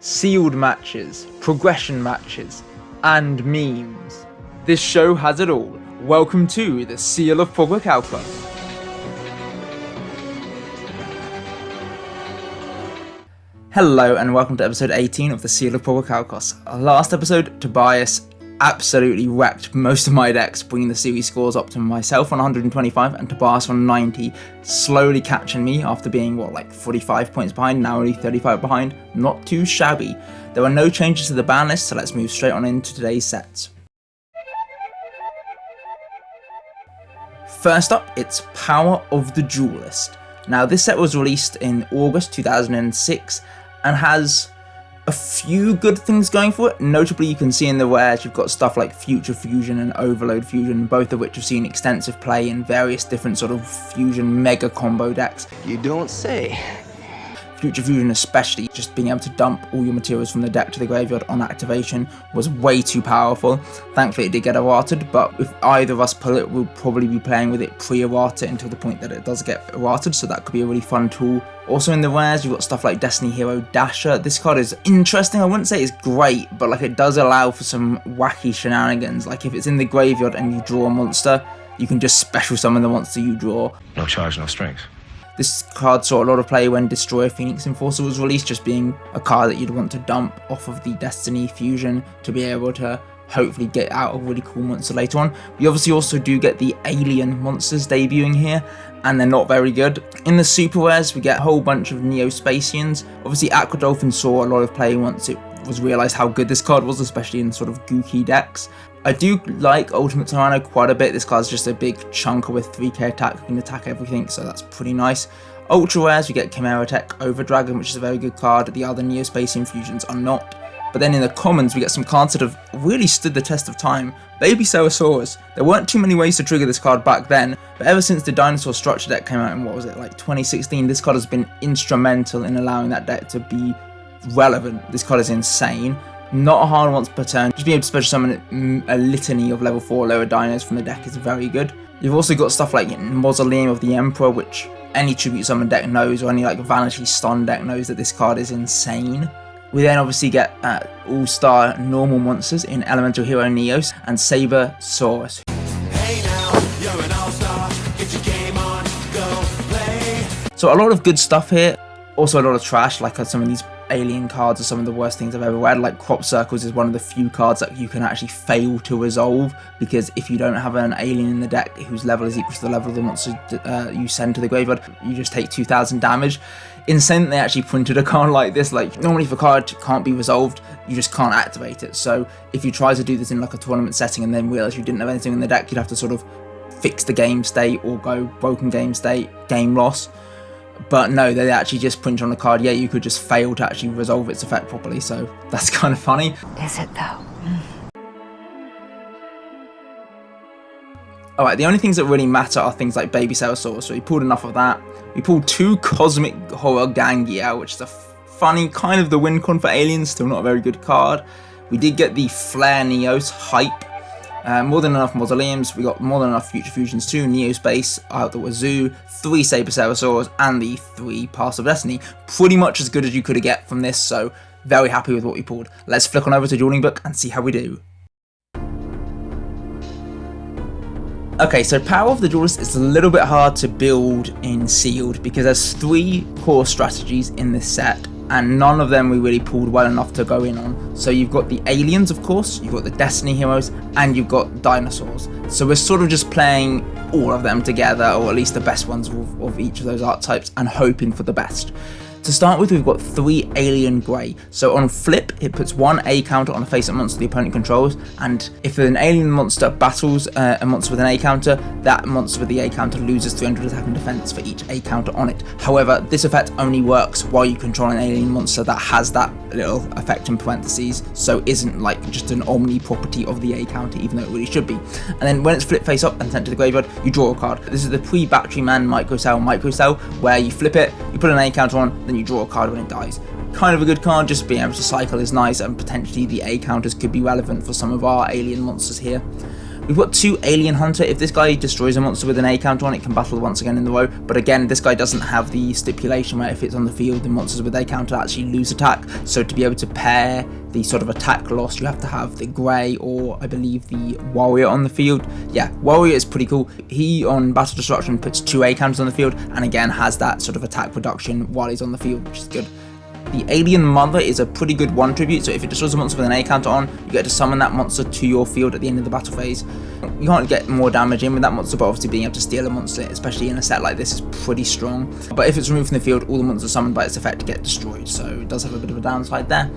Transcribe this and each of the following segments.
sealed matches, progression matches, and memes. This show has it all. Welcome to the Seal of Progrichalcos. Hello and welcome to episode 18 of the Seal of Progrichalcos. Last episode, Tobias absolutely wrecked most of my decks, bringing the series scores up to myself on 125 and Tobias on 90, slowly catching me after being, 45 points behind, now only 35 behind. Not too shabby. There were no changes to the ban list, so let's move straight on into today's sets. First up, it's Power of the Duelist. Now, this set was released in August 2006 and has a few good things going for it. Notably, you can see in the rares you've got stuff like Future Fusion and Overload Fusion, both of which have seen extensive play in various different sort of fusion mega combo decks. You don't say. Future Fusion especially, just being able to dump all your materials from the deck to the graveyard on activation was way too powerful. Thankfully it did get errated, but if either of us pull it, we'll probably be playing with it pre-errata until the point that it does get errated, so that could be a really fun tool. Also in the rares, you've got stuff like Destiny Hero Dasher. This card is interesting. I wouldn't say it's great, but it does allow for some wacky shenanigans. Like if it's in the graveyard and you draw a monster, you can just special summon the monster you draw. No charge, no strings. This card saw a lot of play when Destroyer Phoenix Enforcer was released, just being a card that you'd want to dump off of the Destiny Fusion to be able to hopefully get out a really cool monster later on. We obviously also do get the alien monsters debuting here, and they're not very good. In the super rares, we get a whole bunch of Neo-Spacians. Obviously, Aqua Dolphin saw a lot of play once it was realised how good this card was, especially in sort of gooky decks. I do like Ultimate Tyranno quite a bit. This card's just a big chunker with 3k attack, you can attack everything, so that's pretty nice. Ultra rares, we get Chimera Tech Overdragon, which is a very good card. The other Neo-Spacian fusions are not. But then in the commons, we get some cards that have really stood the test of time. Baby Saurus. There weren't too many ways to trigger this card back then, but ever since the Dinosaur Structure deck came out in, 2016, this card has been instrumental in allowing that deck to be relevant. This card is insane. Not a hard once per turn. Just being able to special summon a litany of level 4 lower dinos from the deck is very good. You've also got stuff like Mausoleum of the Emperor, which any tribute summon deck knows, or any Vanity Stun deck knows that this card is insane. We then obviously get all-star normal monsters in Elemental Hero Neos and Saber Saurus. Hey now, you're an all-star, get your game on, go play. So a lot of good stuff here, also a lot of trash, like some of these alien cards are some of the worst things I've ever read. Like Crop Circles is one of the few cards that you can actually fail to resolve, because if you don't have an alien in the deck whose level is equal to the level of the monster you send to the graveyard, you just take 2000 damage. Insane that they actually printed a card like this. Normally if a card can't be resolved, you just can't activate it. So if you try to do this in a tournament setting and then realize you didn't have anything in the deck, you'd have to sort of fix the game state or go broken game state, game loss. But no, they actually just print on the card, yeah, you could just fail to actually resolve its effect properly, so that's kind of funny. Is it though? Alright, the only things that really matter are things like Baby Saurus, so we pulled enough of that. We pulled 2 Cosmic Horror Gangia, which is a funny, kind of the win con for aliens, still not a very good card. We did get the Flare Neos hype. More than enough Mausoleums, we got more than enough Future Fusions too, Neo-Space out the wazoo, 3 Saber Saurus, and the 3 Pass of Destiny. Pretty much as good as you could get from this, so very happy with what we pulled. Let's flick on over to Dueling Book and see how we do. Okay, so Power of the Duelist is a little bit hard to build in Sealed because there's 3 core strategies in this set, and none of them we really pulled well enough to go in on. So you've got the aliens, of course, you've got the Destiny Heroes, and you've got dinosaurs. So we're sort of just playing all of them together, or at least the best ones of each of those archetypes, and hoping for the best. To start with, we've got 3 Alien Grey. So on flip, it puts 1 A counter on a face-up monster the opponent controls, and if an alien monster battles a monster with an A counter, that monster with the A counter loses 300 attack and defense for each A counter on it. However, this effect only works while you control an alien monster that has that little effect in parentheses, so isn't just an omni property of the A counter, even though it really should be. And then when it's flip face-up and sent to the graveyard, you draw a card. This is the pre-Battery Man Microcell, where you flip it, you put an A counter on, then you draw a card when it dies. Kind of a good card, just being able to cycle is nice, and potentially the A counters could be relevant for some of our alien monsters here. We've got 2 Alien Hunter. If this guy destroys a monster with an A counter on, it can battle once again in the row. But again, this guy doesn't have the stipulation where if it's on the field, the monsters with A counter actually lose attack. So to be able to pair the sort of attack loss, you have to have the Grey or I believe the Warrior on the field. Yeah, Warrior is pretty cool. He on Battle Destruction puts 2 A counters on the field and again has that sort of attack reduction while he's on the field, which is good. The Alien Mother is a pretty good 1 tribute, so if it destroys a monster with an A counter on, you get to summon that monster to your field at the end of the battle phase. You can't get more damage in with that monster, but obviously being able to steal a monster, especially in a set like this, is pretty strong. But if it's removed from the field, all the monsters summoned by its effect get destroyed, so it does have a bit of a downside there.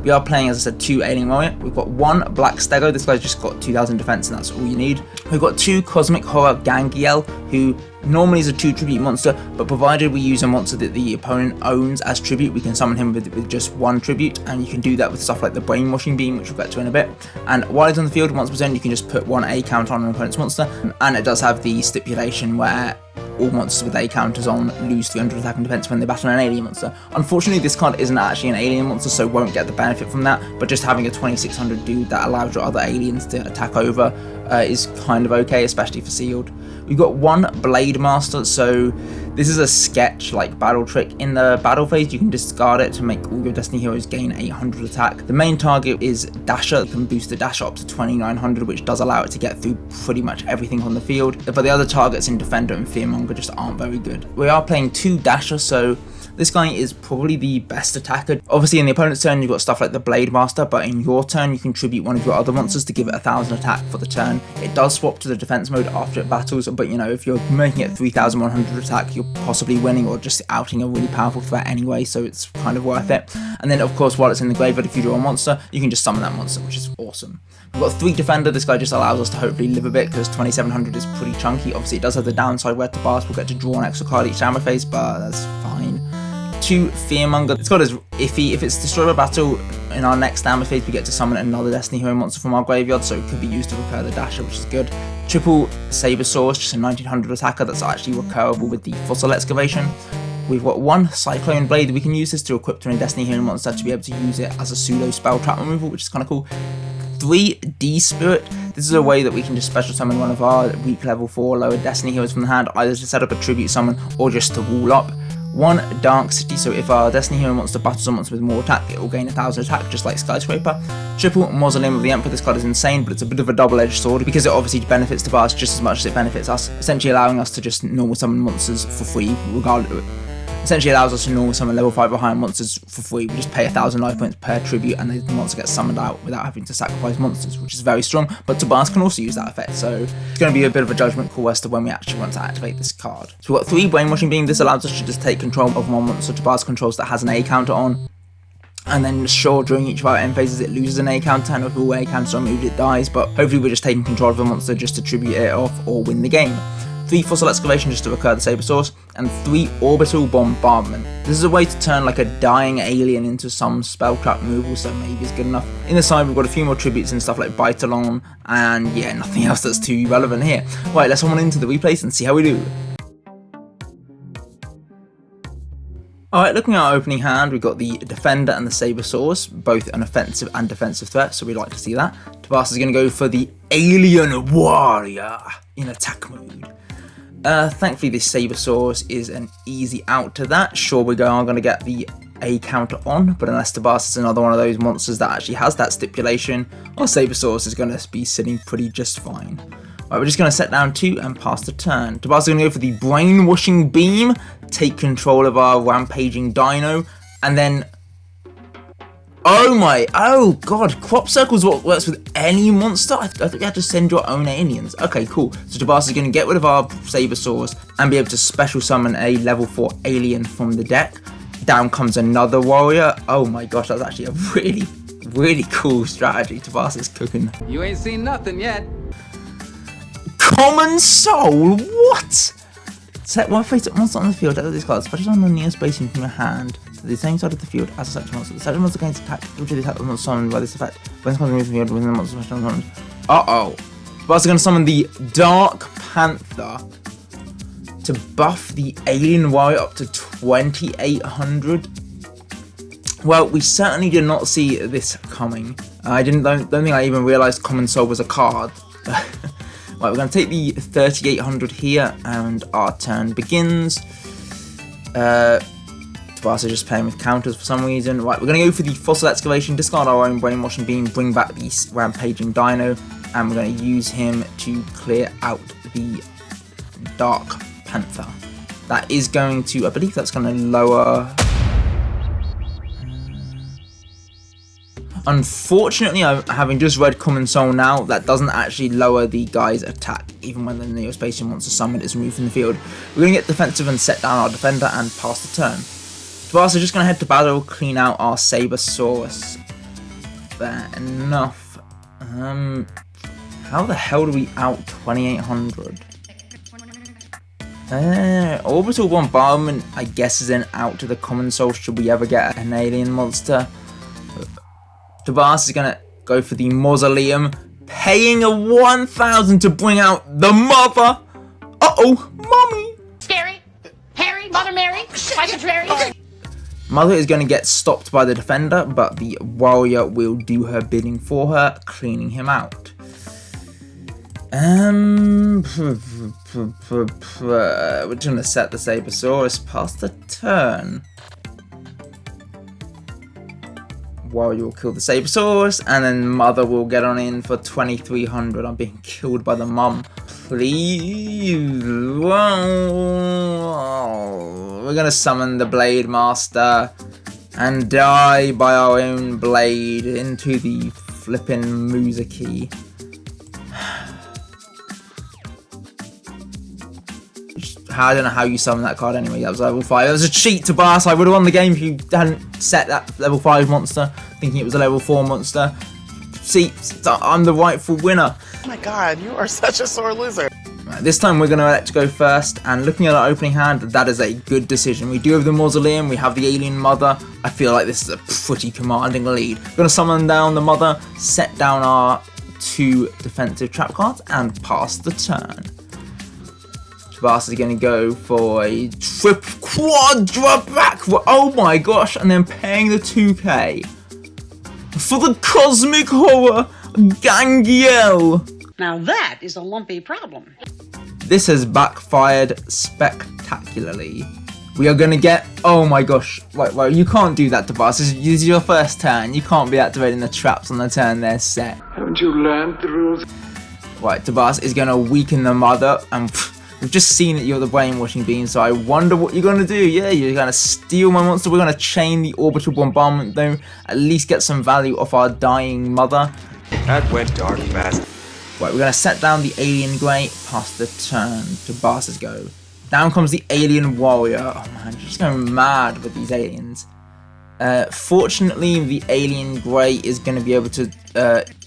We are playing, as I said, 2 Alien Warrior. We've got 1 Black Stego. This guy's just got 2000 defense, and that's all you need. We've got 2 Cosmic Horror Gangiel, who normally is a 2 tribute monster, but provided we use a monster that the opponent owns as tribute, we can summon him with just 1 tribute, and you can do that with stuff like the Brainwashing Beam, which we'll get to in a bit. And while it's on the field, once per turn, you can just put 1 A counter on an opponent's monster, and it does have the stipulation where all monsters with A counters on lose 300 attack and defense when they battle an alien monster. Unfortunately, this card isn't actually an alien monster, so won't get the benefit from that, but just having a 2600 dude that allows your other aliens to attack over is kind of okay, especially for sealed. We've got 1 Blade Master, so this is a sketch like battle trick. In the battle phase, you can discard it to make all your Destiny heroes gain 800 attack. The main target is Dasher. You can boost the Dasher up to 2900, which does allow it to get through pretty much everything on the field. But the other targets in Defender and Fearmonger just aren't very good. We are playing 2 Dasher, so this guy is probably the best attacker. Obviously in the opponent's turn you've got stuff like the Blade Master, but in your turn you can tribute one of your other monsters to give it 1000 attack for the turn. It does swap to the defense mode after it battles, but you know, if you're making it 3100 attack, you're possibly winning or just outing a really powerful threat anyway, so it's kind of worth it. And then of course while it's in the graveyard, if you draw a monster, you can just summon that monster, which is awesome. We've got 3 Defender. This guy just allows us to hopefully live a bit because 2700 is pretty chunky. Obviously it does have the downside where Tabas will get to draw an extra card each damage phase, but that's fine. 2 Fearmonger. This card is iffy. If it's destroyed by battle in our next damage phase, we get to summon another Destiny hero monster from our graveyard, so it could be used to recur the Dasher, which is good. Triple Sabersaurus, just a 1900 attacker that's actually recurable with the Fossil Excavation. We've got 1 Cyclone Blade. We can use this to equip to a Destiny hero monster to be able to use it as a pseudo spell trap removal, which is kind of cool. 3 D-Spirit. This is a way that we can just special summon one of our weak level 4 lower Destiny heroes from the hand, either to set up a tribute summon or just to wall up. 1 Dark City, so if our Destiny hero monster battles a monster with more attack, it will gain 1000 attack, just like Skyscraper. Triple Mausoleum of the Emperor. This card is insane, but it's a bit of a double-edged sword because it obviously benefits Tabas just as much as it benefits us, essentially allowing us to just normal summon monsters for free, regardless. Essentially allows us to normal summon level 5 or higher monsters for free. We just pay 1000 life points per tribute and the monster gets summoned out without having to sacrifice monsters, which is very strong, but Tabas can also use that effect, so it's going to be a bit of a judgment call as to when we actually want to activate this card. So we've got 3 Brainwashing Beam. This allows us to just take control of one monster Tabas controls that has an A counter on, and then sure, during each of our end phases it loses an A counter, and if all A counters are removed it dies, but hopefully we're just taking control of the monster just to tribute it off or win the game. 3 Fossil Excavation just to recur the Sabersaurus, and 3 Orbital Bombardment. This is a way to turn like a dying alien into some spell trap removal, so maybe it's good enough. In the side we've got a few more tributes and stuff like Bite-Alon, and yeah, nothing else that's too relevant here. Right, let's hop on into the replays and see how we do. Alright, looking at our opening hand, we've got the Defender and the Sabersaurus, both an offensive and defensive threat, so we'd like to see that. Tabas is going to go for the Alien Warrior in attack mode. Thankfully this Sabersaurus is an easy out to that. Sure, we are going to get the A counter on, but unless Tabas is another one of those monsters that actually has that stipulation, our Sabersaurus is going to be sitting pretty just fine. Right, we're just going to set down 2 and pass the turn. Tabas is going to go for the Brainwashing Beam, take control of our Rampaging Dino, and then... Oh god, Crop Circle's what works with any monster? I thought you had to send your own aliens. Okay, cool. So Tabas is going to get rid of our Sabersaurus and be able to special summon a level 4 alien from the deck. Down comes another warrior. Oh my gosh, that's actually a really cool strategy. Tabas is cooking. You ain't seen nothing yet. Common Soul? What? Set one face-up monster on the field after this card. Special summon the nearest space from your hand to the same side of the field as such monster. The such monster gains attack which is attack monster summoned by this effect. When this monster moves from the field within the monster special summoned. Uh-oh. Tabas is going to summon the Dark Panther to buff the Alien Warrior up to 2800. Well, we certainly did not see this coming. I don't think I even realised Common Soul was a card. Right, we're going to take the 3800 here, and our turn begins. Tobias is just playing with counters for some reason. Right, we're going to go for the Fossil Excavation, discard our own Brainwashing Beam, bring back the Rampaging Dino, and we're going to use him to clear out the Dark Panther. That is going to, I believe that's going to lower... Unfortunately, having just read Common Soul now, that doesn't actually lower the guy's attack, even when the Neospatial Monster Summon is removed from the field. We're going to get defensive and set down our defender and pass the turn. Tobias is just going to head to battle, clean out our Sabersaurus. Fair enough. How the hell do we out 2800? Orbital Bombardment, I guess, is an out to the Common Soul should we ever get an alien monster. Tobias is going to go for the Mausoleum, paying a 1000 to bring out the mother. Uh-oh, mommy. Scary, Harry, Mother Mary, Mary. Mother is going to get stopped by the defender, but the warrior will do her bidding for her, cleaning him out. We're just going to set the Sabersaurus past the turn. Warrior will kill the Sabersaurus, and then Mother will get on in for 2300. I'm being killed by the mum. Please. Whoa. We're gonna summon the Blade Master and die by our own blade into the flippin' Muzaki. I don't know how you summon that card anyway. That was level 5. That was a cheat, Tobias. I would have won the game if you hadn't set that level 5 monster, thinking it was a level 4 monster. See, I'm the rightful winner. Oh my god, you are such a sore loser. Right, this time we're going to elect to go first, and looking at our opening hand, that is a good decision. We do have the Mausoleum, we have the Alien Mother. I feel like this is a pretty commanding lead. We're going to summon down the Mother, set down our 2 defensive trap cards, and pass the turn. Tobias is going to go for a quadra back. Oh my gosh, and then paying the 2k for the Cosmic Horror Gangiel. Now that is a lumpy problem. This has backfired spectacularly. We are going to get, oh my gosh, right, you can't do that, Tobias. This is your first turn. You can't be activating the traps on the turn they're set. Haven't you learned the rules? Right, Tobias is going to weaken the Mother, and we've just seen that you're the Brainwashing Beam, so I wonder what you're going to do. Yeah, you're going to steal my monster. We're going to chain the Orbital Bombardment, though. At least get some value off our dying Mother. That went dark fast. Right, we're going to set down the Alien Grey, pass the turn. Tobias's go. Down comes the Alien Warrior. Oh man, just going mad with these aliens. Fortunately, the Alien Grey is going to be able to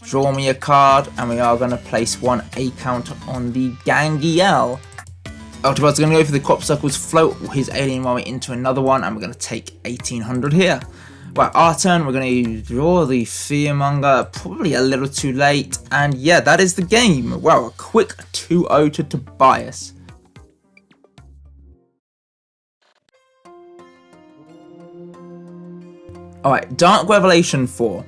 draw me a card, and we are going to place 1 A counter on the Gangiel. Tobias is going to go for the Crop Circles, float his Alien Warrior into another one, and we're going to take 1800 here. Right, our turn, we're going to draw the Fearmonger, probably a little too late, and yeah, that is the game. Wow, a quick 2-0 to Tobias. Alright, Dark Revelation 4.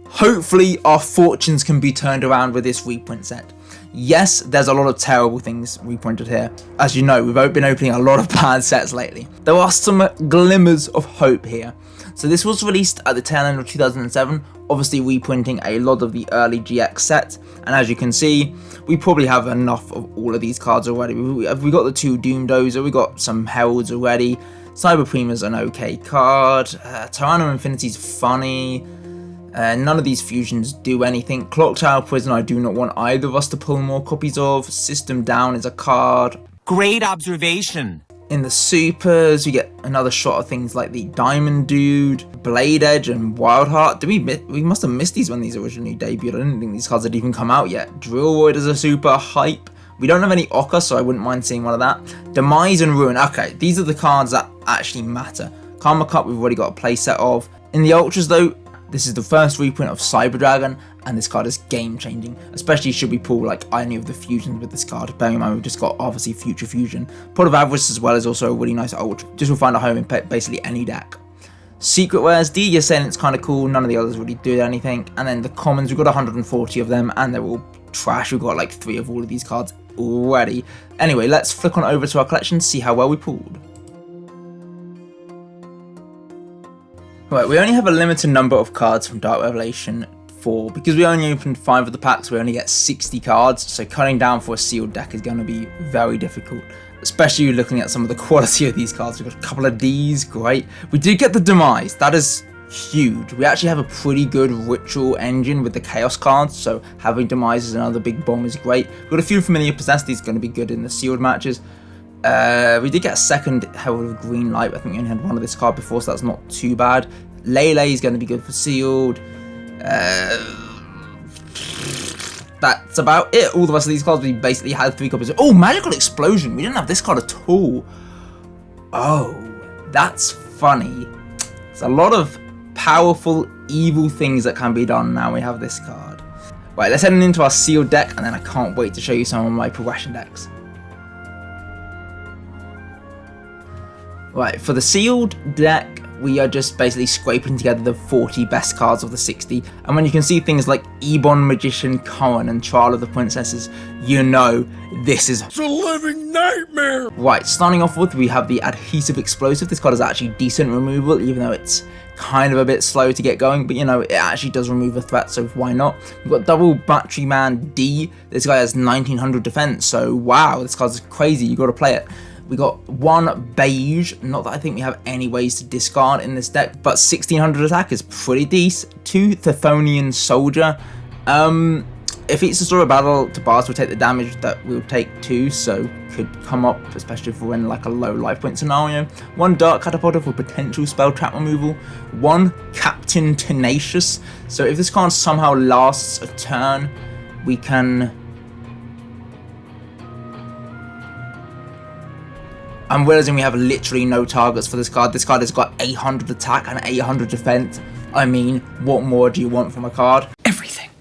Hopefully our fortunes can be turned around with this reprint set. Yes, there's a lot of terrible things reprinted here. As you know, we've been opening a lot of bad sets lately. There are some glimmers of hope here. So this was released at the tail end of 2007, obviously reprinting a lot of the early GX sets. And as you can see, we probably have enough of all of these cards already. We got the 2 Doom Dozer, we got some Heralds already. Cyber Prima's an okay card. Tyranno Infinity's funny. None of these fusions do anything. Clock Tower Prison I do not want either of us to pull more copies of. System Down is a card. Great observation. In the supers, we get another shot of things like the Diamond Dude, Blade Edge, and Wildheart. We must have missed these when these originally debuted. I didn't think these cards had even come out yet. Drillroid is a super hype. We don't have any Ocker, so I wouldn't mind seeing one of that. Demise and Ruin. Okay, these are the cards that actually matter. Karma Cup we've already got a playset of. In the Ultras though, this is the first reprint of Cyber Dragon, and this card is game changing, especially should we pull like any of the fusions with this card. Bearing in mind we've just got obviously Future Fusion. Pot of Avarice as well is also a really nice Ultra. Just will find a home in basically any deck. Secret wares, D, Ascendant's kind of cool, none of the others really do anything. And then the commons, we've got 140 of them, and they're all trash. We've got like 3 of all of these cards already. Anyway, let's flick on over to our collection, see how well we pulled. Right, we only have a limited number of cards from Dark Revelation 4. Because we only opened 5 of the packs, we only get 60 cards, so cutting down for a sealed deck is going to be very difficult. Especially looking at some of the quality of these cards. We've got a couple of Ds, great. We did get the Demise, that is huge. We actually have a pretty good ritual engine with the Chaos cards, so having Demise as another big bomb is great. We've got a few familiar possessed, these are going to be good in the sealed matches. We did get a second Herald of Green Light. I think we only had one of this card before, so that's not too bad. Lele is going to be good for sealed. That's about it. All the rest of these cards, we basically had 3 copies. Oh, Magical Explosion. We didn't have this card at all. Oh, that's funny. There's a lot of powerful, evil things that can be done now we have this card. Right, let's head into our sealed deck, and then I can't wait to show you some of my progression decks. Right, for the sealed deck, we are just basically scraping together the 40 best cards of the 60, and when you can see things like Ebon, Magician, Cohen, and Trial of the Princesses, you know this is a living nightmare! Right, starting off with, we have the Adhesive Explosive. This card is actually decent removal, even though it's kind of a bit slow to get going, but you know, it actually does remove a threat, so why not? We've got Double Battery Man D. This guy has 1900 defense, so wow, this card's crazy, you gotta play it. We got 1 beige, not that I think we have any ways to discard in this deck, but 1600 attack is pretty decent. 2 Thethonian Soldier. If it's a sort of battle, Tobias will take the damage that we'll take too, so could come up, especially if we're in like a low life point scenario. 1 Dark Catapulter for potential spell trap removal. 1 Captain Tenacious. So if this card somehow lasts a turn, we can... I'm realizing we have literally no targets for this card. This card has got 800 attack and 800 defense. I mean, what more do you want from a card? Everything.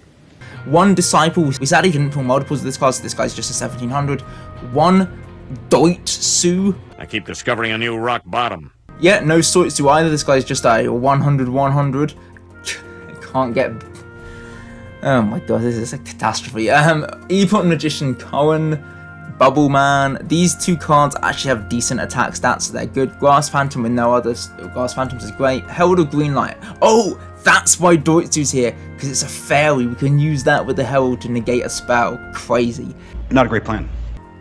1 Disciple. We sadly didn't pull multiples of this card, so this guy's just a 1700. 1 Doitsu. I keep discovering a new rock bottom. Yeah, no Soitsu either. This guy's just a 100. Can't get... Oh my god, this is a catastrophe. Ep18 Magician Cohen. Bubble Man. These 2 cards actually have decent attack stats, so they're good. Grass Phantom with no others. Grass Phantoms is great. Herald of Green Light. Oh, that's why Doitsu's here, because it's a fairy. We can use that with the Herald to negate a spell. Crazy. Not a great plan.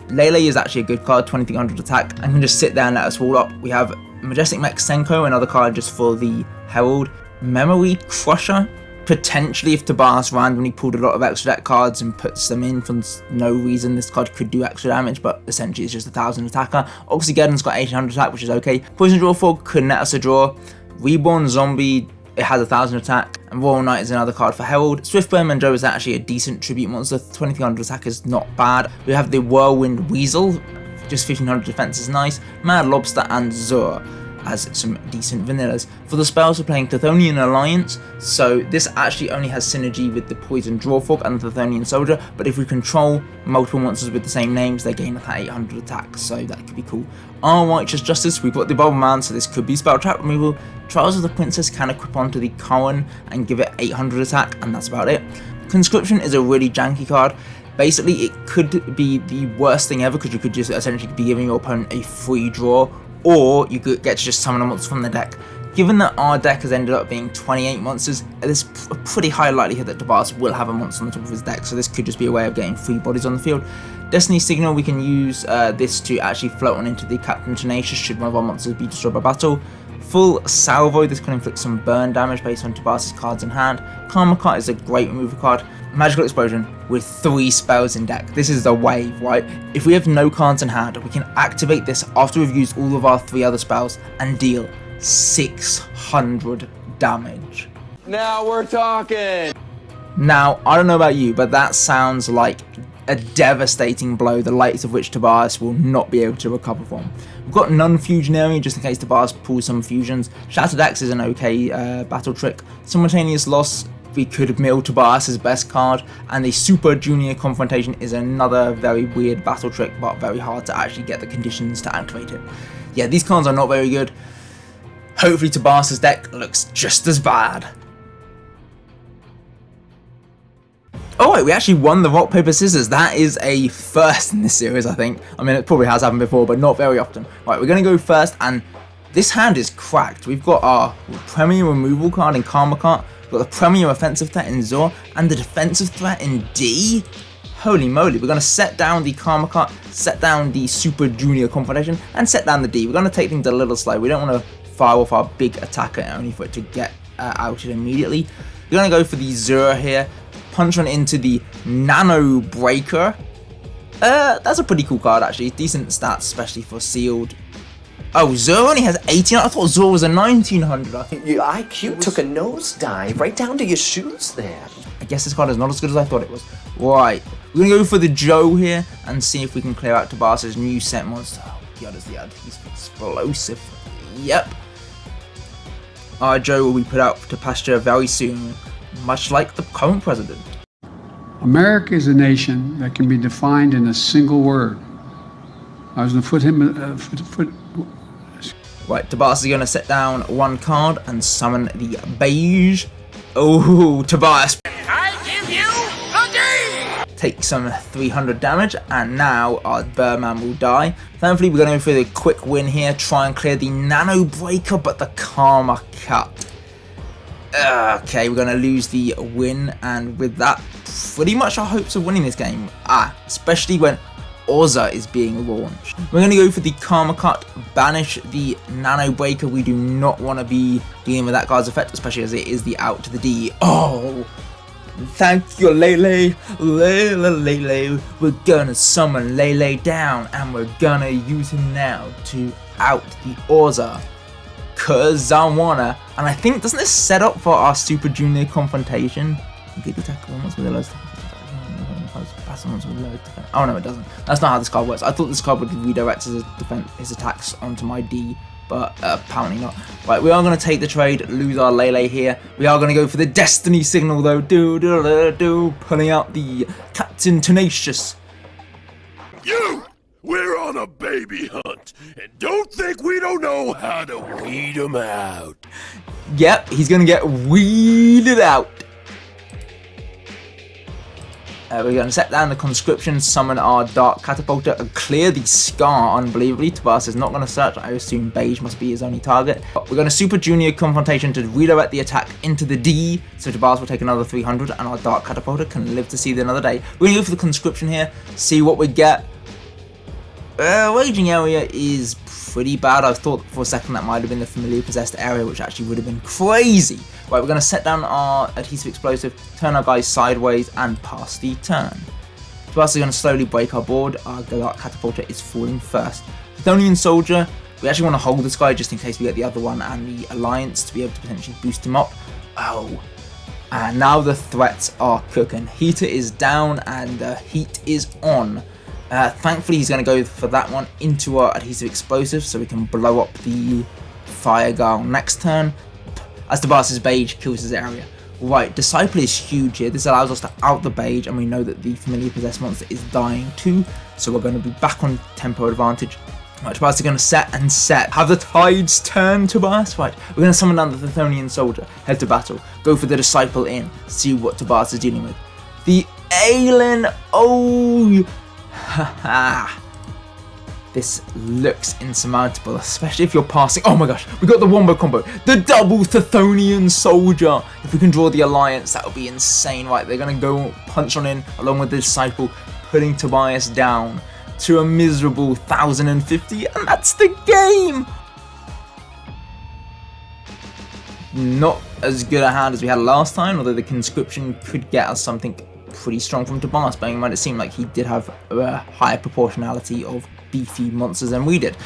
Lele is actually a good card, 2300 attack, and can just sit there and let us wall up. We have Majestic Mech Senko, another card just for the Herald. Memory Crusher. Potentially, if Tobias randomly pulled a lot of extra deck cards and puts them in for no reason, this card could do extra damage, but essentially it's just 1000 attacker. Oxygeddon's got 1800 attack, which is okay. Poison Draw Fog could net us a draw. Reborn Zombie, it has 1000 attack. And Royal Knight is another card for Herald. Swiftburn Manjo is actually a decent tribute monster. 2300 attack is not bad. We have the Whirlwind Weasel, just 1500 defense is nice. Mad Lobster and Zur as some decent vanillas. For the spells, we're playing Thethonian Alliance, so this actually only has synergy with the Poison Draw Fog and the Thethonian Soldier, but if we control multiple monsters with the same names, they gain 800 attack, so that could be cool. Our Righteous Justice, we've got the Bubble Man, so this could be spell trap removal. Trials of the Princess can equip onto the Cohen and give it 800 attack, and that's about it. Conscription is a really janky card. Basically, it could be the worst thing ever, because you could just essentially be giving your opponent a free draw, or you could get to just summon a monster from the deck. Given that our deck has ended up being 28 monsters, there's a pretty high likelihood that Tobias will have a monster on the top of his deck, so this could just be a way of getting free bodies on the field. Destiny Signal, we can use this to actually float on into the Captain Tenacious should one of our monsters be destroyed by battle. Full Salvo, this can inflict some burn damage based on Tobias' cards in hand. Karma Card is a great removal card. Magical Explosion with 3 spells in deck. This is the wave, right? If we have no cards in hand, we can activate this after we've used all of our 3 other spells and deal 600 damage. Now we're talking. Now, I don't know about you, but that sounds like a devastating blow, the likes of which Tobias will not be able to recover from. We've got Non-Fusion Area, just in case Tobias pulls some fusions. Shattered Axe is an okay battle trick. Simultaneous Loss, we could mill Tobias' best card, and the Super Junior Confrontation is another very weird battle trick, but very hard to actually get the conditions to activate it. Yeah, these cards are not very good. hopefully Tobias's deck looks just as bad. Oh wait, we actually won the rock, paper, scissors. That is a first in this series, I think. I mean, it probably has happened before, but not very often. Right, we're going to go first, and this hand is cracked. We've got our Premier Removal card in Karma Cart, we've got the Premier Offensive threat in Zor, and the Defensive threat in D. Holy moly, we're going to set down the Karma Cart, set down the Super Junior Confrontation, and set down the D. We're going to take things a little slow. We don't want to fire off our big attacker only for it to get outed immediately. We're going to go for the Zora here. Punch on into the Nano Breaker. That's a pretty cool card actually. Decent stats, especially for sealed. Oh, Zor only has 18. I thought Zor was a 1900. Your IQ took a nosedive right down to your shoes there. I guess this card is not as good as I thought it was. Right, we're gonna go for the Joe here and see if we can clear out Tobias's new set monster. Oh god, is the adhesive explosive? Yep. Our Joe will be put out to pasture very soon, much like the current president. America is a nation that can be defined in a single word. I was going to put Right, Tobias is going to set down one card and summon the beige. Oh, Tobias. I give you the D! Take some 300 damage, and now our Birdman will die. Thankfully, we're going to go for the quick win here, try and clear the Nano Breaker, but the Karma Cut. Okay, we're going to lose the win, and with that, pretty much our hopes of winning this game. Especially when Orza is being launched. We're going to go for the Karma Cut, banish the Nano Breaker. We do not want to be dealing with that card's effect, especially as it is the out to the D. Oh, thank you, Lele. Lele. We're going to summon Lele down, and we're going to use him now to out the Orza. Cause I wanna, and I think, doesn't this set up for our Super Junior Confrontation? Good attack once with the lowest defense. Oh no, it doesn't. That's not how this card works. I thought this card would redirect his attacks onto my D, but apparently not. Right, we are going to take the trade, lose our Lele here. We are going to go for the Destiny Signal though. Pulling out the Captain Tenacious. We're on a baby hunt, and don't think we don't know how to weed them out. Yep, he's going to get weeded out. We're going to set down the Conscription, summon our Dark Catapulter, and clear the Scar unbelievably. Tobias is not going to search. I assume Beige must be his only target. We're going to Super Junior Confrontation to redirect the attack into the D, so Tobias will take another 300, and our Dark Catapulter can live to see the another day. We're going to go for the Conscription here, see what we get. Raging Area is pretty bad. I thought for a second that might have been the Familiar Possessed area, which actually would have been crazy. Right, we're going to set down our Adhesive Explosive, turn our guys sideways, and pass the turn. Tobias is going to slowly break our board. Our Dark Catapulter is falling first. Chthonian Soldier, we actually want to hold this guy just in case we get the other one and the Alliance to be able to potentially boost him up. Oh, and now the threats are cooking. Heater is down and the heat is on. Thankfully, he's going to go for that one into our Adhesive Explosive so we can blow up the Fire Girl next turn, as Tobias's Beige kills his area. Right, Disciple is huge here. This allows us to out the Beige, and we know that the Familiar Possessed monster is dying too, so we're going to be back on tempo advantage. Right, Tobias is going to set and set. Have the tides turn, Tobias? Right, we're going to summon down the Chthonian Soldier, head to battle, go for the Disciple in, see what Tobias is dealing with. The Aelin, oh, haha. This looks insurmountable, especially if you're passing. Oh my gosh, we got the wombo combo. The double Chthonian Soldier. If we can draw the Alliance, that would be insane. Right, they're going to go punch on in along with the Disciple, putting Tobias down to a miserable 1050, and that's the game. Not as good a hand as we had last time, although the Conscription could get us something pretty strong from Tobias. Bearing in mind, it seemed like he did have a higher proportionality of beefy monsters than we did.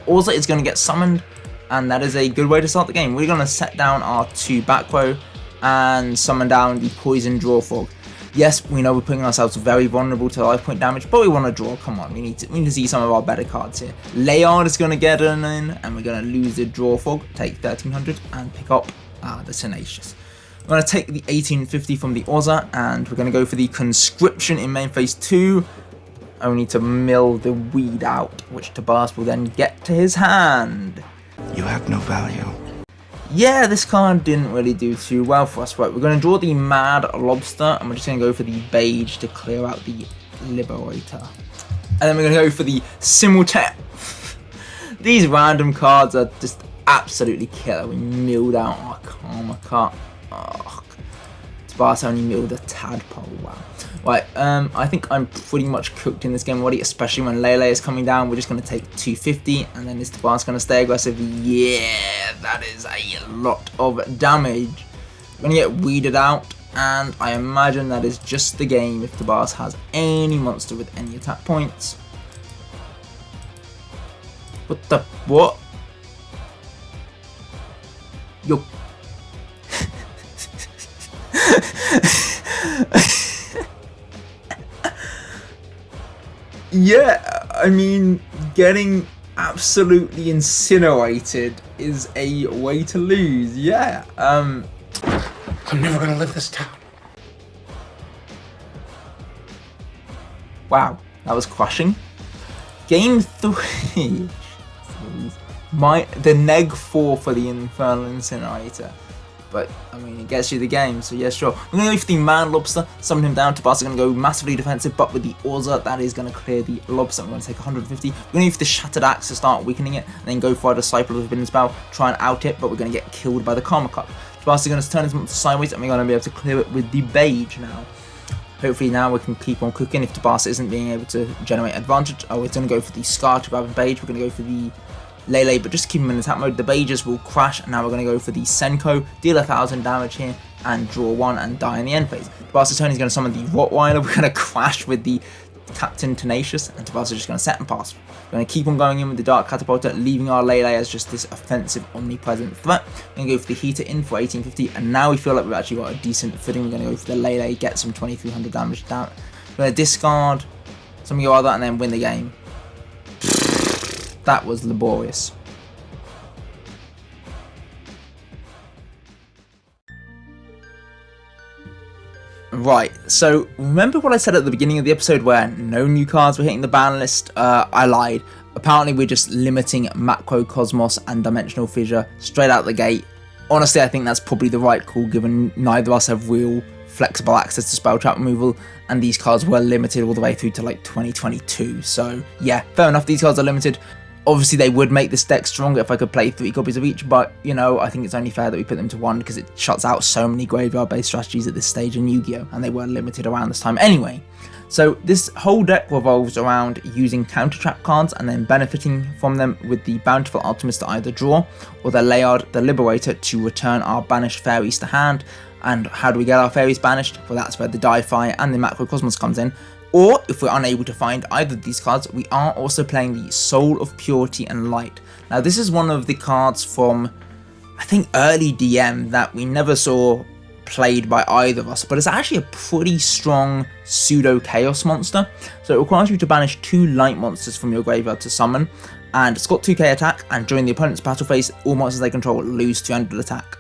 Orza is going to get summoned, and that is a good way to start the game. We're going to set down our 2 back row and summon down the Poison Draw Frog. Yes, we know we're putting ourselves very vulnerable to life point damage, but we want to draw. Come on, we need to see some of our better cards here. Layard is going to get in, and we're going to lose the Draw Frog, take 1300, and pick up the Tenacious. We're going to take the 1850 from the Orza, and we're going to go for the Conscription in main phase 2. Only to mill the weed out, which Tobias will then get to his hand. You have no value. yeah, this card didn't really do too well for us. Right, we're going to draw the Mad Lobster, and we're just going to go for the Beige to clear out the Liberator. And then we're going to go for the Simultaneous. These random cards are just absolutely killer. We milled out our Karma card. Oh, Sparse only milled a Tadpole, wow. Right, I think I'm pretty much cooked in this game already, especially when Lele is coming down. We're just going to take 250, and then is Tabas going to stay aggressive? Yeah, that is a lot of damage. We're going to get weeded out, and I imagine that is just the game if Tabas has any monster with any attack points. What? Yo. Yeah, I mean, getting absolutely incinerated is a way to lose. Yeah. I'm never gonna live this down. Wow, that was crushing. Game 3. The neg 4 for the Infernal Incinerator. But, I mean, it gets you the game, so yeah, sure. We're going to go for the Man Lobster, summon him down. Tabas are going to go massively defensive, but with the Orza, that is going to clear the Lobster. We're going to take 150. We're going to go for the Shattered Axe to start weakening it, and then go for a Disciple of the Forbidden Spell, try and out it, but we're going to get killed by the Karma Cup. Tabas are going to turn his monster sideways, and we're going to be able to clear it with the Beige now. Hopefully now we can keep on cooking if Tabas isn't being able to generate advantage. Oh, we're going to go for the Scar to grab a Beige. We're going to go for the Lele, but just keep him in attack mode. The Beiges will crash, and now we're going to go for the Senko, deal 1000 damage here, and draw 1 and die in the end phase. Tabas' turn is going to summon the Rottweiler. We're going to crash with the Captain Tenacious, and Tabas is just going to set and pass. We're going to keep on going in with the Dark Catapulta, leaving our Lele as just this offensive, omnipresent threat. We're going to go for the Heater in for 1850, and now we feel like we've actually got a decent footing. We're going to go for the Lele, get some 2300 damage down. We're going to discard something or other, and then win the game. That was laborious. Right, so remember what I said at the beginning of the episode where no new cards were hitting the ban list? I lied. Apparently we're just limiting Macrocosmos and Dimensional Fissure straight out the gate. Honestly, I think that's probably the right call given neither of us have real flexible access to spell trap removal, and these cards were limited all the way through to like 2022. So yeah, fair enough, these cards are limited. Obviously they would make this deck stronger if I could play 3 copies of each, but you know, I think it's only fair that we put them to 1 because it shuts out so many graveyard based strategies at this stage in Yu-Gi-Oh! And they were limited around this time anyway. So this whole deck revolves around using counter trap cards and then benefiting from them with the Bountiful Alchemist to either draw, or the Layard, the Liberator, to return our banished fairies to hand. And how do we get our fairies banished? Well, that's where the Die-Fi and the Macrocosmos comes in. Or, if we're unable to find either of these cards, we are also playing the Soul of Purity and Light. Now, this is one of the cards from, I think, early DM that we never saw played by either of us, but it's actually a pretty strong pseudo-chaos monster. So it requires you to banish 2 light monsters from your graveyard to summon, and it's got 2k attack, and during the opponent's battle phase, all monsters they control lose 300 attack.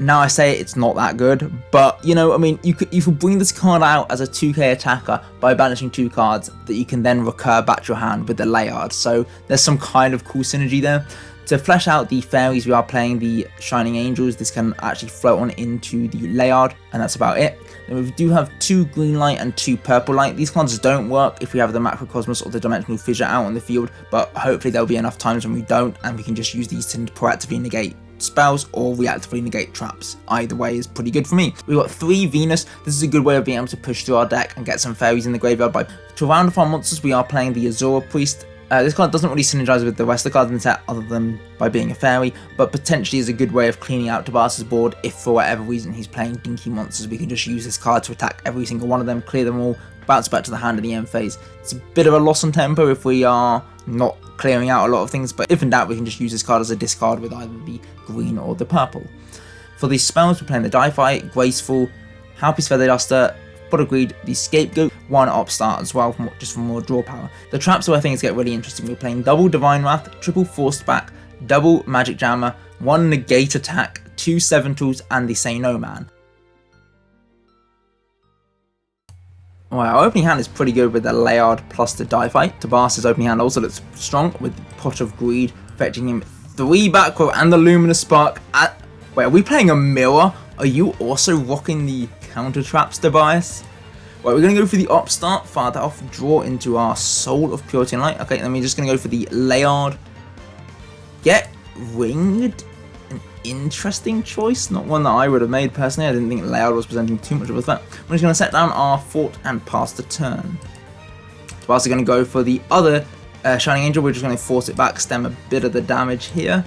Now I say it's not that good, but you know, I mean, you could bring this card out as a 2k attacker by banishing 2 cards that you can then recur back to your hand with the Layard, so there's some kind of cool synergy there. To flesh out the fairies, we are playing the Shining Angels. This can actually float on into the Layard, and that's about it. Then we do have 2 green light and 2 purple light. These cards don't work if we have the Macrocosmos or the Dimensional Fissure out on the field, but hopefully there'll be enough times when we don't, and we can just use these to proactively negate spells or reactively negate traps. Either way is pretty good for me. We've got 3 Venus. This is a good way of being able to push through our deck and get some fairies in the graveyard. To round off our monsters, we are playing the Azura Priest. This card doesn't really synergize with the rest of the cards in the set other than by being a fairy, but potentially is a good way of cleaning out Tabas's board if for whatever reason he's playing dinky monsters. We can just use this card to attack every single one of them, clear them all, bounce back to the hand in the end phase. It's a bit of a loss on tempo if we are not clearing out a lot of things, but if in doubt we can just use this card as a discard with either the green or the purple. For these spells, we're playing the Die-Fi, Graceful, Harpy's Feather Duster, but agreed, the Scapegoat, 1 Upstart as well, just for more draw power. The traps are where things get really interesting. We're playing double Divine Wrath, triple Forced Back, double Magic Jammer, 1 Negate Attack, 2 Seventools, and the Say No Man. Alright, our opening hand is pretty good with the Layard plus the Die-Fi. Tabas's opening hand also looks strong with Pot of Greed, fetching him 3 back row and the Luminous Spark. Wait, are we playing a mirror? Are you also rocking the counter traps device? Right, we're going to go for the upstart, fire that off, draw into our Soul of Purity and Light. Okay, then we're just going to go for the Layard. Get Ringed. An interesting choice, not one that I would have made personally. I didn't think Layard was presenting too much of a threat. We're just going to set down our fort and pass the turn. So we're also going to go for the other Shining Angel. We're just going to force it back, stem a bit of the damage here.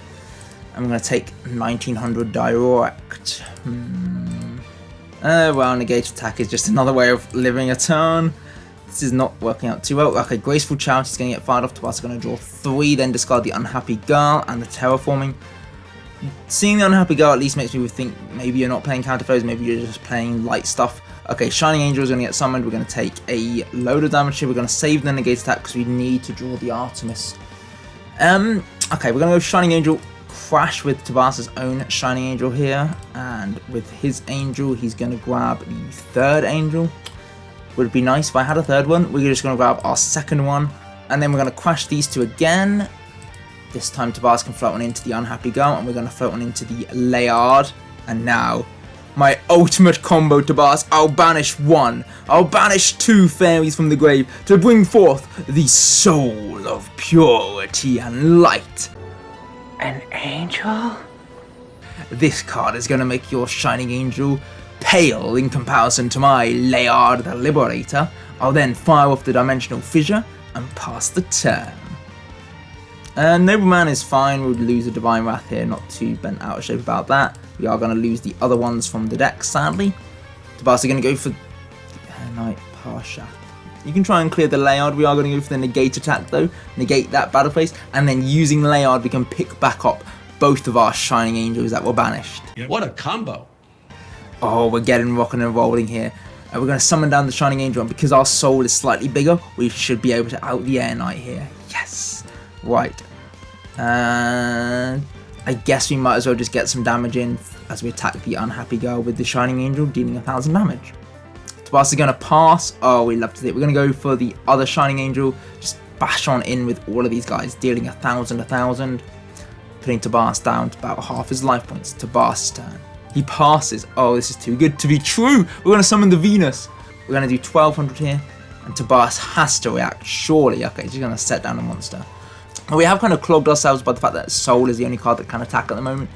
And we're going to take 1900 direct. Well, negate attack is just another way of living a turn. This is not working out too well. Okay, Graceful Charity is going to get fired off. Tabas is going to draw 3, then discard the Unhappy Girl and the Terraforming. Seeing the Unhappy Girl at least makes me think maybe you're not playing counter foes, maybe you're just playing light stuff. Okay, Shining Angel is going to get summoned. We're going to take a load of damage here. We're going to save the negate attack because we need to draw the Artemis. Okay, we're going to go Shining Angel. Crash with Tabas's own Shining Angel here, and with his Angel he's going to grab the 3rd Angel. Would it be nice if I had a 3rd one? We're just going to grab our 2nd one, and then we're going to crash these 2 again. This time Tabas can float on into the Unhappy Girl, and we're going to float on into the Layard. And now, my ultimate combo, Tabas. I'll banish 1. I'll banish 2 fairies from the grave to bring forth the Soul of Purity and Light. An angel? This card is going to make your Shining Angel pale in comparison to my Layard the Liberator. I'll then fire off the Dimensional Fissure and pass the turn. Nobleman is fine. We'll lose a Divine Wrath here, not too bent out of shape about that. We are going to lose the other ones from the deck, sadly. Tabas are going to go for the Knight Parshat. You can try and clear the Layard. We are going to go for the negate attack though. Negate that battle phase. And then using Layard we can pick back up both of our Shining Angels that were banished. What a combo. Oh, we're getting rocking and rolling here. We're going to summon down the Shining Angel. And because our soul is slightly bigger, we should be able to out the Air Knight here. Yes. Right. I guess we might as well just get some damage in as we attack the Unhappy Girl with the Shining Angel, dealing 1000 damage. Tabas is going to pass. Oh, we love to see it. We're going to go for the other Shining Angel. Just bash on in with all of these guys, dealing 1000, putting Tabas down to about half his life points. Tabas' turn. He passes. Oh, this is too good to be true. We're going to summon the Venus. We're going to do 1200 here. And Tabas has to react, surely. Okay, he's going to set down a monster. Well, we have kind of clogged ourselves by the fact that Soul is the only card that can attack at the moment.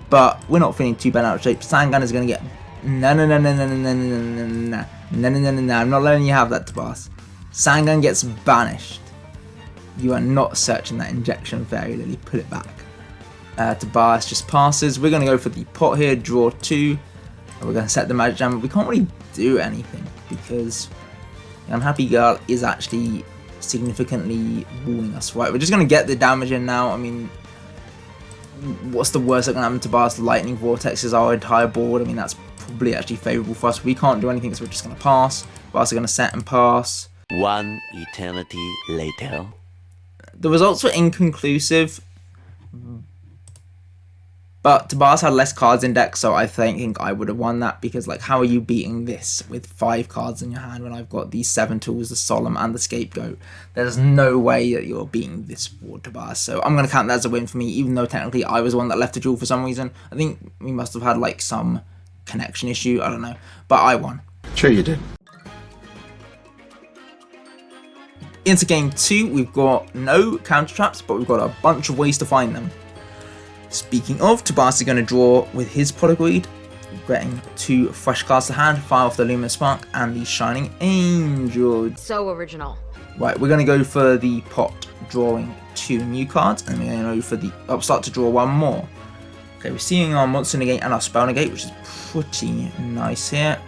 But we're not feeling too bent out of shape. Sangan is going to get... No. I'm not letting you have that, Tabas. Sangan gets banished. You are not searching that injection, Fairy Lily. Put it back. Tabas just passes. We're going to go for the pot here. Draw 2. And we're going to set the Magic Jam. But we can't really do anything because the Unhappy Girl is actually significantly warning us. Right, we're just going to get the damage in now. I mean, what's the worst that can happen to Tabas? Lightning Vortex is our entire board. I mean, that's probably actually favourable for us. We can't do anything, so we're just going to pass. Tabas are going to set and pass. One eternity later. The results were inconclusive, but Tabas had less cards in deck, so I think I would have won that, because like, how are you beating this with 5 cards in your hand when I've got these 7 tools, the Solemn and the Scapegoat? There's no way that you're beating this board, Tabas, so I'm going to count that as a win for me, even though technically I was the one that left the duel for some reason. I think we must have had like some connection issue, I don't know, but I won. Sure you did. Into game 2, we've got no counter traps, but we've got a bunch of ways to find them. Speaking of, Tabas is going to draw with his Prog, getting 2 fresh cards to hand, fire off the Luminous Spark and the Shining Angel. So original. Right, we're going to go for the pot, drawing 2 new cards, and we're going to go for the upstart to draw 1 more. Okay, we're seeing our Monster Negate and our Spell Negate, which is pretty nice here.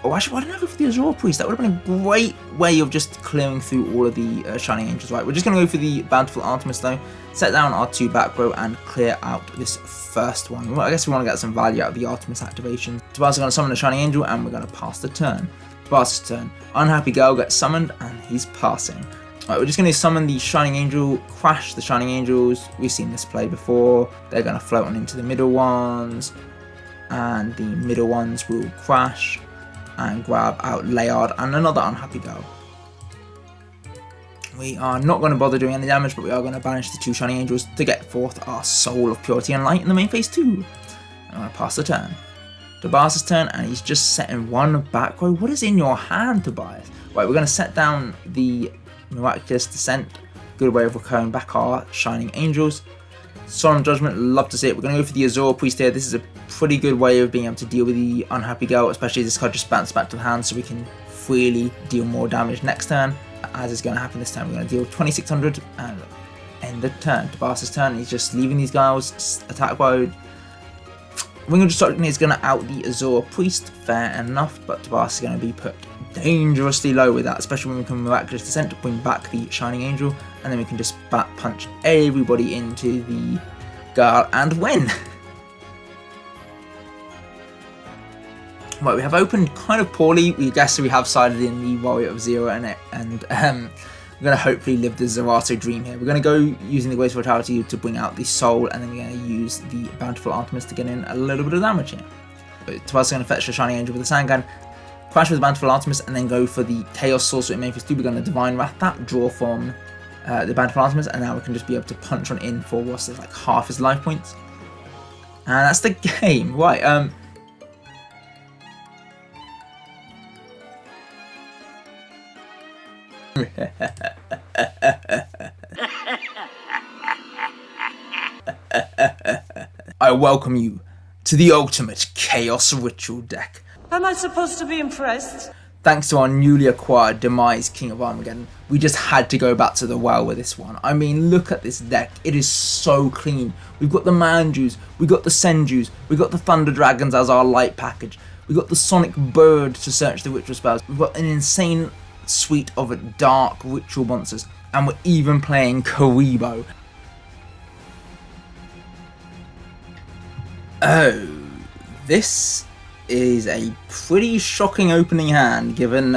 Oh, actually, why didn't I go for the Azure Priest? That would have been a great way of just clearing through all of the Shining Angels. Right, we're just going to go for the Bountiful Artemis, though. Set down our 2 back row and clear out this first one. Well, I guess we want to get some value out of the Artemis activation. Tabas is going to summon the Shining Angel, and we're going to pass the turn. Tabas' turn. Unhappy Girl gets summoned, and he's passing. Right, we're just going to summon the Shining Angel, crash the Shining Angels. We've seen this play before. They're going to float on into the middle ones, and the middle ones will crash and grab out Layard and another Unhappy Girl. We are not going to bother doing any damage, but we are going to banish the 2 Shining Angels to get forth our Soul of Purity and Light in the main phase 2. I'm going to pass the turn. Tobias' turn, and he's just setting 1 back row. What is in your hand, Tobias? Right, we're going to set down the Miraculous Descent. Good way of recurring back our Shining Angels. Solemn Judgment, love to see it. We're going to go for the Azure Priest here. This is a pretty good way of being able to deal with the Unhappy Girl, especially as this card just bounces back to the hand so we can freely deal more damage next turn. As is going to happen this time, we're going to deal 2600 and end the turn. Tobias' turn, he's just leaving these guys attack mode. Ring of Destruction is going to out the Azure Priest, fair enough, but Tobias is going to be put dangerously low with that, especially when we can Miraculous Descent to bring back the Shining Angel, and then we can just bat punch everybody into the girl and win. Right, we have opened kind of poorly. We guess we have sided in the Warrior of Zero and we're going to hopefully live the Zerato dream here. We're going to go using the Graceful Vitality to bring out the Soul, and then we're going to use the Bountiful Artemis to get in a little bit of damage here. Tobias is going to fetch the Shining Angel with the Sangan, crash with the Bountiful Artemis, and then go for the Chaos Sorcerer in main phase 2. We're going to Divine Wrath that, draw from the Bountiful Artemis, and now we can just be able to punch on in for what's like half his life points. And that's the game. Right, I welcome you to the ultimate Chaos Ritual deck. Am I supposed to be impressed? Thanks to our newly acquired Demise King of Armageddon, we just had to go back to the well with this one. I mean, look at this deck. It is so clean. We've got the Manjus, we've got the Senjus, we've got the Thunder Dragons as our light package, we've got the Sonic Bird to search the ritual spells, we've got an insane suite of dark ritual monsters, and we're even playing Karibo. Oh, this is a pretty shocking opening hand given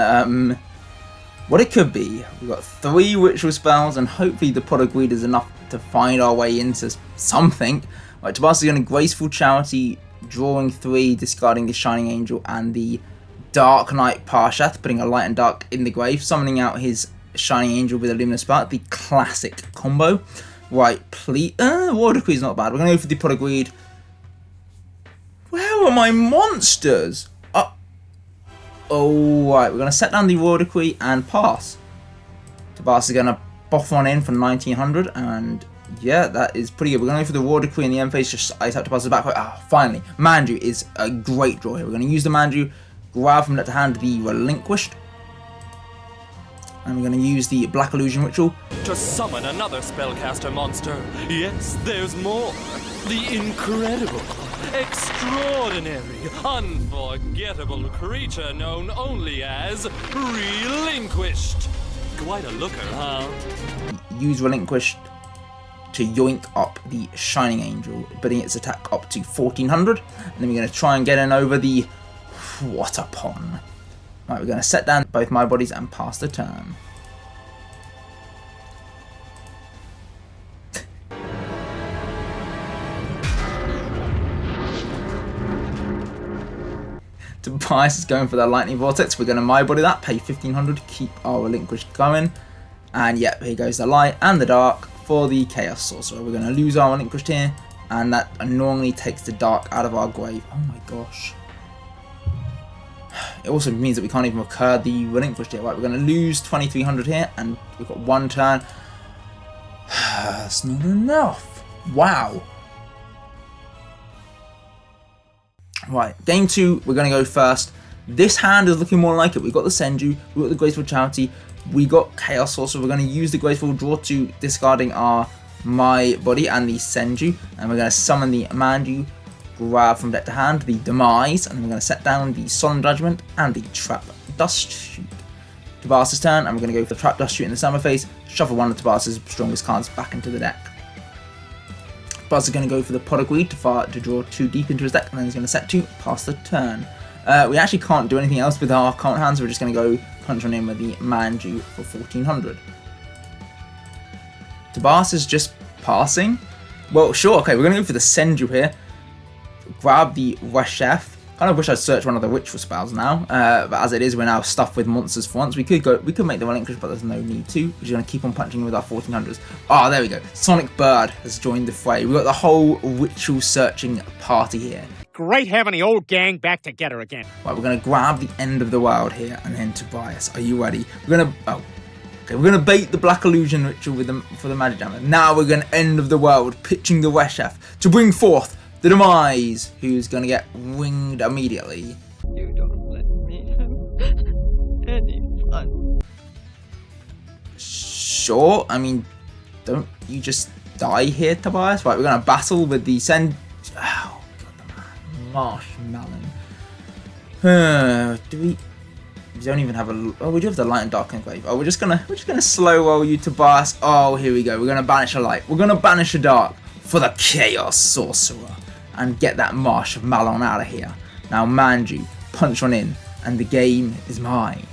what it could be. We've got 3 ritual spells, and hopefully the pot of greed is enough to find our way into something. Right, Tobias is going to Graceful Charity, drawing 3, discarding the Shining Angel and the Dark Knight Parshath, putting a light and dark in the grave, summoning out his Shining Angel with a Luminous Spark, the classic combo. Right, please. War Decree is not bad. We're going to go for the Pot of Greed. Where are my monsters? Oh, right. We're going to set down the War Decree and pass. Tobias is going to buff on in for 1900, and yeah, that is pretty good. We're going to go for the War Decree in the end phase, just ice out Tobias' back. Finally. Manju is a great draw here. We're going to use the Manju. Grab from deck to hand the Relinquished, and we're going to use the Black Illusion Ritual to summon another spellcaster monster. Yes, there's more. The incredible, extraordinary, unforgettable creature known only as Relinquished. Quite a looker, huh? Use Relinquished to yoink up the Shining Angel, putting its attack up to 1400, and then we're going to try and get in over the What a pun. Right, we're going to set down both my bodies and pass the turn. Tobias is going for that Lightning Vortex. We're going to my body that, pay 1500 to keep our Relinquished going. And yep, here goes the light and the dark for the Chaos Sorcerer. We're going to lose our Relinquished here, and that annoyingly takes the dark out of our grave. Oh my gosh. It also means that we can't even recur the Relinquished here. Right, we're going to lose 2300 here, and we've got 1 turn. That's not enough. Wow. Right, game 2, we're going to go first. This hand is looking more like it. We've got the Senju, we've got the Graceful Charity, we got Chaos Sorcerer. We're going to use the Graceful Draw to discarding our My Body and the Senju, and we're going to summon the Manju, grab from deck to hand the Demise, and then we're going to set down the Solemn Judgment and the Trap Dust Shoot. Tobias' turn, and we're going to go for the Trap Dust Shoot in the summer phase, shuffle one of Tobias' strongest cards back into the deck. Tobias is going to go for the Pot of Greed to draw 2 deep into his deck, and then he's going to set 2, pass the turn. We actually can't do anything else with our current hands, so we're just going to go punch on in with the Manju for 1400. Tobias is just passing. Well, sure, okay, we're going to go for the Senju here. Grab the Reshef, Kind of wish I'd searched one of the ritual spells now, but as it is, we're now stuffed with monsters for once. We could make the relinquish, but there's no need to. We're just going to keep on punching with our 1400s. Oh, there we go. Sonic Bird has joined the fray. We've got the whole ritual searching party here. Great having the old gang back together again. Right, we're going to grab the end of the world here and then Tobias. Are you ready? We're going to... we're going to bait the Black Illusion ritual with for the Magic Jammer. Now we're going to end of the world, pitching the Weshef to bring forth the Demise, who's going to get winged immediately. You don't let me have any fun. Sure, I mean, don't you just die here, Tobias? Right, we're going to battle with the Oh, God, the Marshmallow. Do we don't even have a... Oh, we do have the Light and Dark Enclave. Oh, we're just gonna slow roll you, Tobias. Oh, here we go. We're gonna banish a light. We're gonna banish a dark for the Chaos Sorcerer and get that Marshmallow out of here. Now, Manju, punch on in, and the game is mine.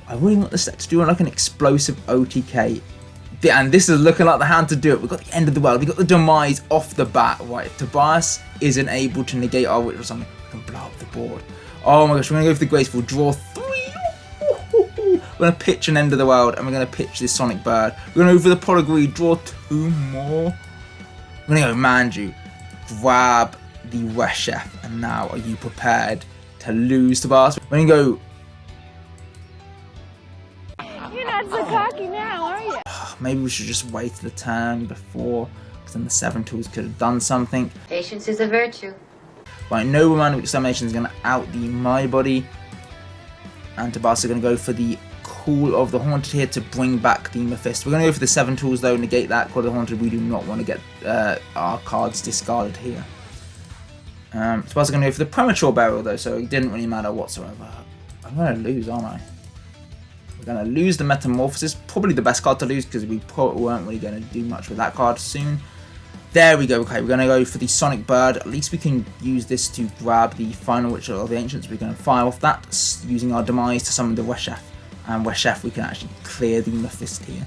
I really want this set to do like an explosive OTK. And this is looking like the hand to do it. We've got the end of the world. We've got the Demise off the bat. Right, if Tobias isn't able to negate our witch or something, we can blow up the board. Oh my gosh, we're going to go for the Graceful. Draw 3. We're going to pitch an end of the world, and we're going to pitch this Sonic Bird. We're going to go for the Prog. Draw 2 more. We're going to go Manju. Grab the Weshef. And now, are you prepared to lose, Tobias? We're going to go... You're not so cocky now, are you? Maybe we should just wait the turn before, because then the 7 tools could have done something. Patience is a virtue. Right, Nobleman with Extermination is going to out the My Body. And Tobias are going to go for the Call of the Haunted here to bring back the Mephisto. We're going to go for the 7 tools though, negate that Call of the Haunted. We do not want to get our cards discarded here. Tobias are going to go for the Premature Burial though, so it didn't really matter whatsoever. I'm going to lose, aren't I? We're going to lose the Metamorphosis, probably the best card to lose because we probably weren't really going to do much with that card soon. There we go. Okay, we're going to go for the Sonic Bird. At least we can use this to grab the final Ritual of the Ancients. We're going to fire off that using our Demise to summon the Weshef. And Weshef, we can actually clear the Mephisto here.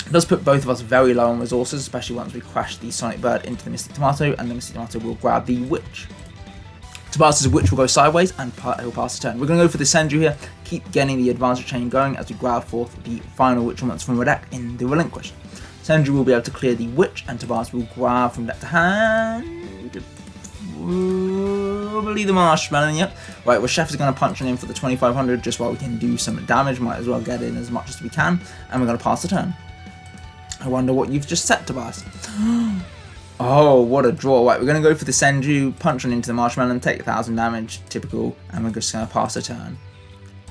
It does put both of us very low on resources, especially once we crash the Sonic Bird into the Mystic Tomato, and the Mystic Tomato will grab the Witch. Tobias' Witch will go sideways and he'll pass the turn. We're going to go for the Senju here, keep getting the advanced chain going as we grab forth the final Witch monster from our deck in the Relinquish. Senju will be able to clear the Witch, and Tobias will grab from deck to hand. Probably the Marshmallow, yep. Right, well, Chef is going to punch on in for the 2500 just while we can do some damage. Might as well get in as much as we can, and we're going to pass the turn. I wonder what you've just set, Tobias. Oh, what a draw. Right, we're going to go for the Senju, punch on into the Marshmallow, and take 1000 damage, typical, and we're just going to pass the turn.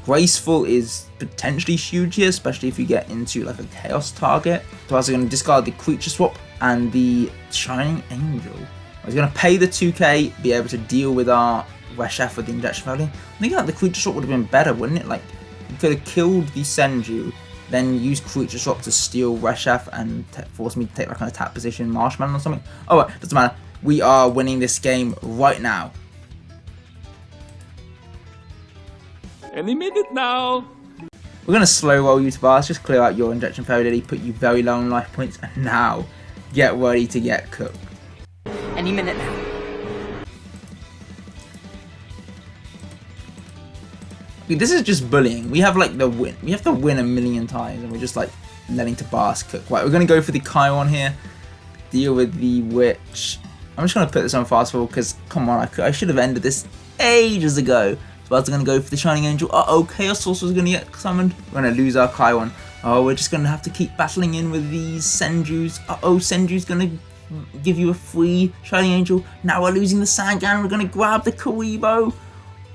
Graceful is potentially huge here, especially if you get into like a Chaos target. Tobias are going to discard the Creature Swap and the Shining Angel. He's going to pay the 2k, be able to deal with our Weshef with the injection value. I think like the Creature Swap would have been better, wouldn't it? Like, you could have killed the Senju, then use Creature Swap to steal Weshef and force me to take like an attack position Marshmallow or something. Oh, well, doesn't matter. We are winning this game right now. Any minute now. We're going to slow roll you, Tobias. Just clear out your injection failure, put you very low on life points, and now get ready to get cooked. Any minute now. This is just bullying. We have like the win. We have to win a million times, and we're just like letting Tobias cook. Right, we're going to go for the Chiron here. Deal with the Witch. I'm just going to put this on fast forward because, come on, I should have ended this ages ago. Tobias are going to go for the Shining Angel. Uh-oh, Chaos Sorcerer is going to get summoned. We're going to lose our Chiron. Oh, we're just going to have to keep battling in with these Senjus. Uh-oh, Senju's going to give you a free Shining Angel. Now we're losing the Sangan. We're going to grab the Kuribo.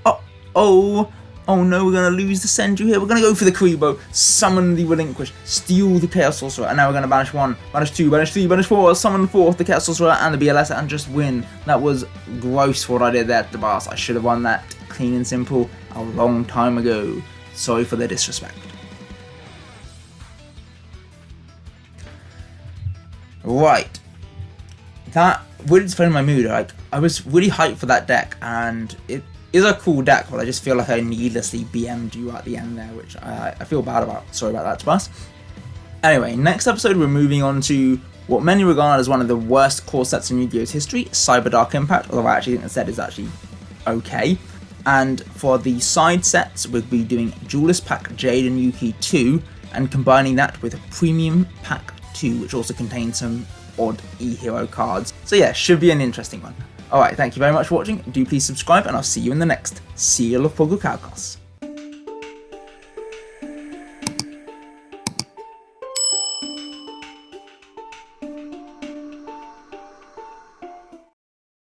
Uh-oh. Oh no, we're going to lose the Senju here. We're going to go for the Kuribo, summon the Relinquish, steal the Chaos Sorcerer, and now we're going to banish 1, banish 2, banish 3, banish 4, summon 4th, the Chaos Sorcerer, and the BLS, and just win. That was gross what I did there, Tobias. I should have won that clean and simple a long time ago. Sorry for the disrespect. Right. That really defended my mood. Like, I was really hyped for that deck, and it is a cool deck, but I just feel like I needlessly BM'd you at the end there, which I feel bad about. Sorry about that, Tobias. Anyway, next episode we're moving on to what many regard as one of the worst core sets in Yu-Gi-Oh's history, Cyber Dark Impact, although I actually think the set is actually okay. And for the side sets, we'll be doing Duelist Pack Jade and Yuki 2, and combining that with a Premium Pack 2, which also contains some odd E-Hero cards. So yeah, should be an interesting one. Alright, thank you very much for watching. Do please subscribe, and I'll see you in the next Seal of Progrichalcos.